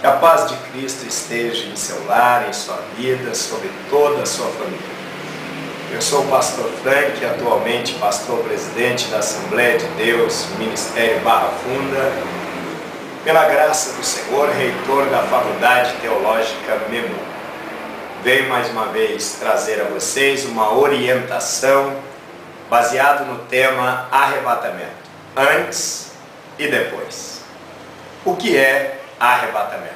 Que a paz de Cristo esteja em seu lar, em sua vida, sobre toda a sua família. Eu sou o pastor Frank, atualmente pastor-presidente da Assembleia de Deus, Ministério Barra Funda. Pela graça do Senhor, reitor da Faculdade Teológica MEMU. Venho mais uma vez trazer a vocês uma orientação baseada no tema arrebatamento, antes e depois. O que é arrebatamento?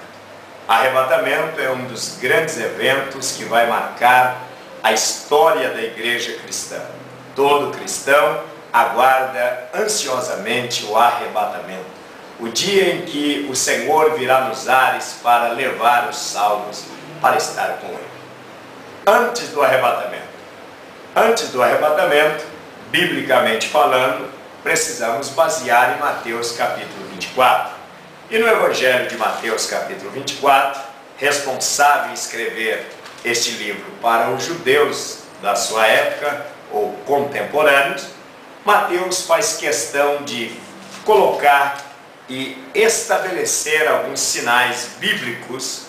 Arrebatamento é um dos grandes eventos que vai marcar a história da igreja cristã. Todo cristão aguarda ansiosamente o arrebatamento, o dia em que o Senhor virá nos ares para levar os salvos para estar com Ele. Antes do arrebatamento, biblicamente falando, precisamos basear em Mateus capítulo 24. E no Evangelho de Mateus capítulo 24, responsável em escrever este livro para os judeus da sua época ou contemporâneos, Mateus faz questão de colocar e estabelecer alguns sinais bíblicos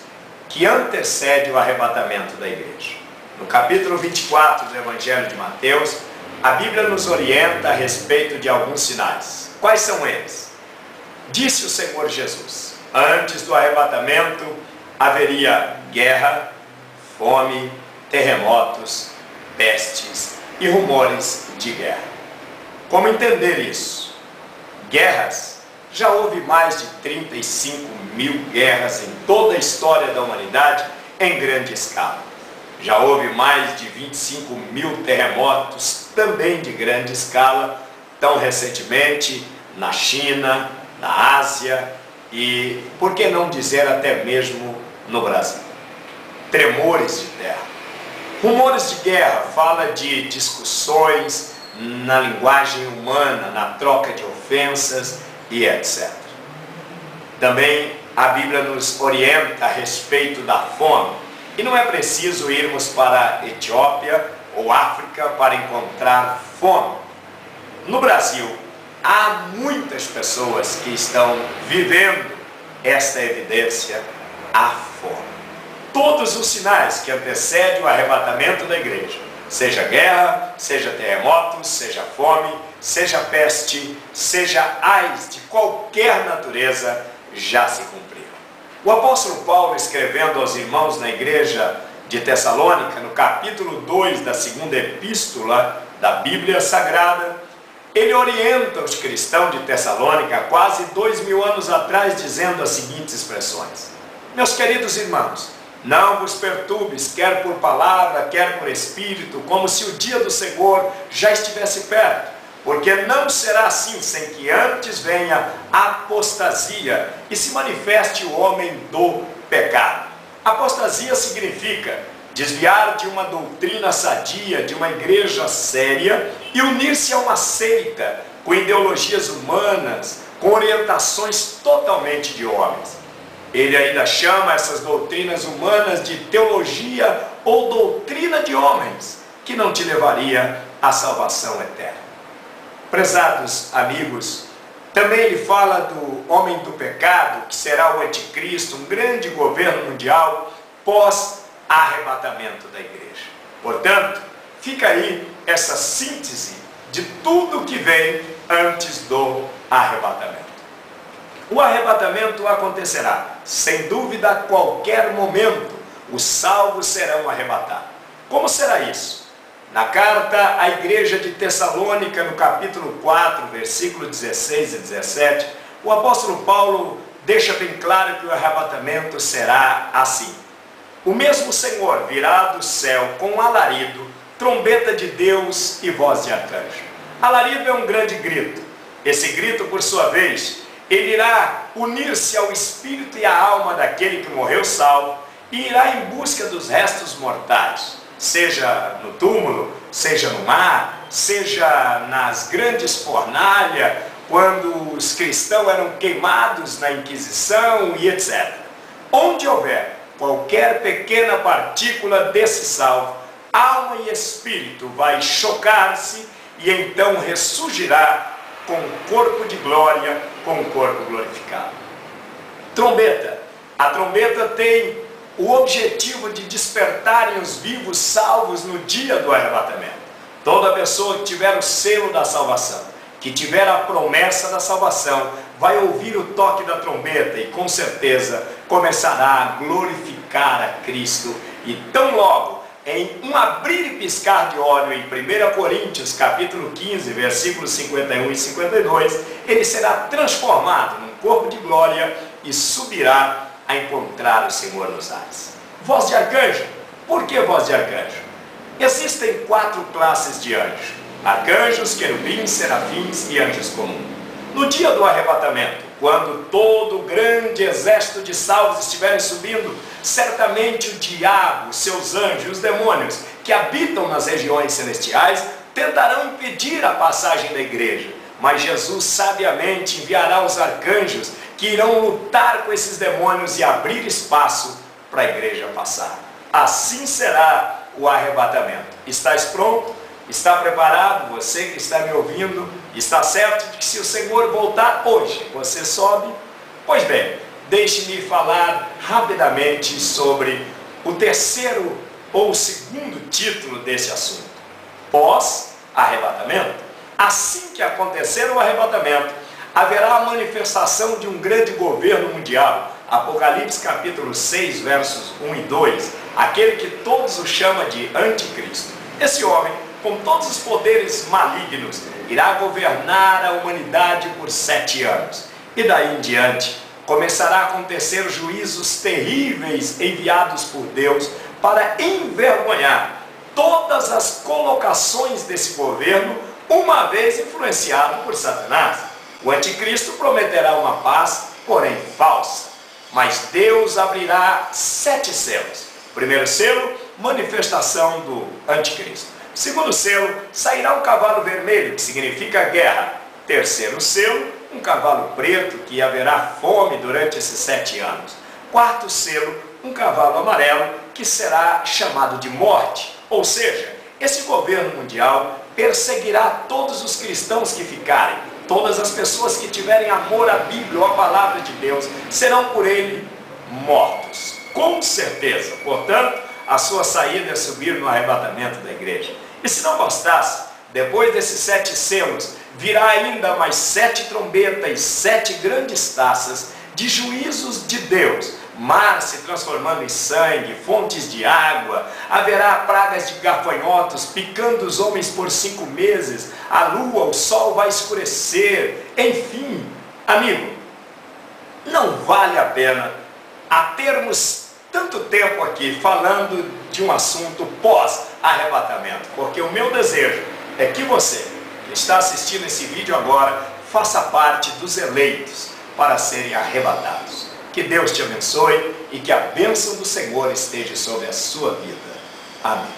que antecedem o arrebatamento da igreja. No capítulo 24 do Evangelho de Mateus, a Bíblia nos orienta a respeito de alguns sinais. Quais são eles? Disse o Senhor Jesus: antes do arrebatamento haveria guerra, fome, terremotos, pestes e rumores de guerra. Como entender isso? Guerras. Já houve mais de 35 mil guerras em toda a história da humanidade em grande escala. Já houve mais de 25 mil terremotos também de grande escala, tão recentemente na China, na Ásia e, por que não dizer, até mesmo no Brasil. Tremores de terra. Rumores de guerra fala de discussões na linguagem humana, na troca de ofensas e etc. Também a Bíblia nos orienta a respeito da fome. E não é preciso irmos para a Etiópia ou África para encontrar fome. No Brasil, há muitas pessoas que estão vivendo esta evidência, a fome. Todos os sinais que antecedem o arrebatamento da igreja, seja guerra, seja terremotos, seja fome, seja peste, seja ais de qualquer natureza, já se cumpriram. O apóstolo Paulo, escrevendo aos irmãos na igreja de Tessalônica, no capítulo 2 da segunda epístola da Bíblia Sagrada, ele orienta os cristãos de Tessalônica há quase 2000 anos atrás, dizendo as seguintes expressões: meus queridos irmãos, não vos perturbes, quer por palavra, quer por espírito, como se o dia do Senhor já estivesse perto, porque não será assim sem que antes venha a apostasia e se manifeste o homem do pecado. Apostasia significa desviar de uma doutrina sadia, de uma igreja séria e unir-se a uma seita com ideologias humanas, com orientações totalmente de homens. Ele ainda chama essas doutrinas humanas de teologia ou doutrina de homens, que não te levaria à salvação eterna. Prezados amigos, também ele fala do homem do pecado, que será o anticristo, um grande governo mundial pós-arrebatamento da igreja. Portanto, fica aí essa síntese de tudo que vem antes do arrebatamento. O arrebatamento acontecerá, sem dúvida, a qualquer momento. Os salvos serão arrebatados. Como será isso? Na carta à igreja de Tessalônica, no capítulo 4, versículo 16 e 17, o apóstolo Paulo deixa bem claro que o arrebatamento será assim: o mesmo Senhor virá do céu com alarido, trombeta de Deus e voz de arcanjo. Alarido é um grande grito. Esse grito, por sua vez, ele irá unir-se ao espírito e à alma daquele que morreu salvo e irá em busca dos restos mortais, seja no túmulo, seja no mar, seja nas grandes fornalhas, quando os cristãos eram queimados na Inquisição e etc. Onde houver qualquer pequena partícula desse salvo, alma e espírito vai chocar-se e então ressurgirá com o corpo de glória, com o corpo glorificado. Trombeta A trombeta tem o objetivo de despertarem os vivos salvos no dia do arrebatamento. Toda pessoa que tiver o selo da salvação, que tiver a promessa da salvação, vai ouvir o toque da trombeta e com certeza começará a glorificar a Cristo. E tão logo, em um abrir e piscar de olho, em 1 Coríntios capítulo 15, versículos 51 e 52, ele será transformado num corpo de glória e subirá a encontrar o Senhor nos ares. Voz de arcanjo. Por que voz de arcanjo? Existem 4 classes de anjos: arcanjos, querubins, serafins e anjos comuns. No dia do arrebatamento, quando todo o grande exército de salvos estiverem subindo, certamente o diabo, seus anjos, os demônios que habitam nas regiões celestiais, tentarão impedir a passagem da igreja. Mas Jesus sabiamente enviará os arcanjos que irão lutar com esses demônios e abrir espaço para a igreja passar. Assim será o arrebatamento. Estás pronto? Está preparado? Você que está me ouvindo, está certo de que se o Senhor voltar hoje, você sobe? Pois bem, deixe-me falar rapidamente sobre o terceiro ou o segundo título desse assunto: pós-arrebatamento. Assim que acontecer o arrebatamento, haverá a manifestação de um grande governo mundial. Apocalipse capítulo 6, versos 1 e 2, aquele que todos o chamam de anticristo. Esse homem, com todos os poderes malignos, irá governar a humanidade por 7 anos. E daí em diante, começará a acontecer juízos terríveis enviados por Deus para envergonhar todas as colocações desse governo, uma vez influenciado por Satanás. O anticristo prometerá uma paz, porém falsa. Mas Deus abrirá 7 selos. Primeiro selo, manifestação do anticristo. Segundo selo, sairá um cavalo vermelho, que significa guerra. Terceiro selo, um cavalo preto, que haverá fome durante esses 7 anos. Quarto selo, um cavalo amarelo, que será chamado de morte. Ou seja, esse governo mundial perseguirá todos os cristãos que ficarem. Todas as pessoas que tiverem amor à Bíblia ou à palavra de Deus serão por ele mortos. Com certeza. Portanto, a sua saída é subir no arrebatamento da igreja. E se não bastasse, depois desses 7 selos, virá ainda mais 7 trombetas e 7 grandes taças de juízos de Deus. Mar se transformando em sangue, fontes de água, haverá pragas de gafanhotos picando os homens por 5 meses, a lua, o sol vai escurecer, enfim, amigo, não vale a pena a termos tanto tempo aqui falando de um assunto pós-arrebatamento, porque o meu desejo é que você, que está assistindo esse vídeo agora, faça parte dos eleitos para serem arrebatados. Que Deus te abençoe e que a bênção do Senhor esteja sobre a sua vida. Amém.